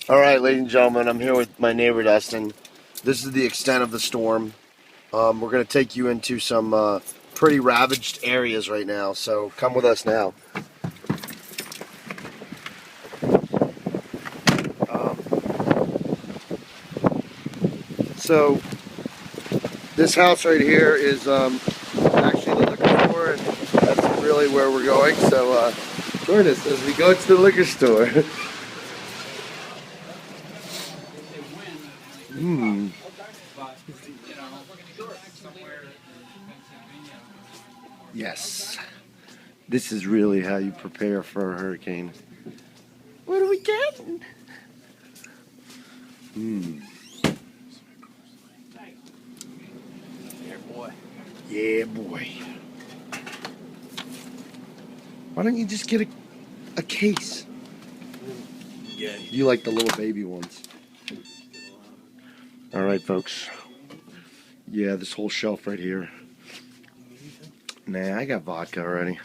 All right, ladies and gentlemen, I'm here with my neighbor Dustin. This is the extent of the storm. We're going to take you into some pretty ravaged areas right now, so come with us now. Um, so, this house right here is actually the liquor store, and that's really where we're going. So, join us as we go to the liquor store. Hmm. Yes. This is really how you prepare for a hurricane. What are we getting? Hmm. Yeah, boy. Why don't you just get a case? Yeah. You like the little baby ones. All right, folks. Yeah, this whole shelf right here. Nah, I got vodka already.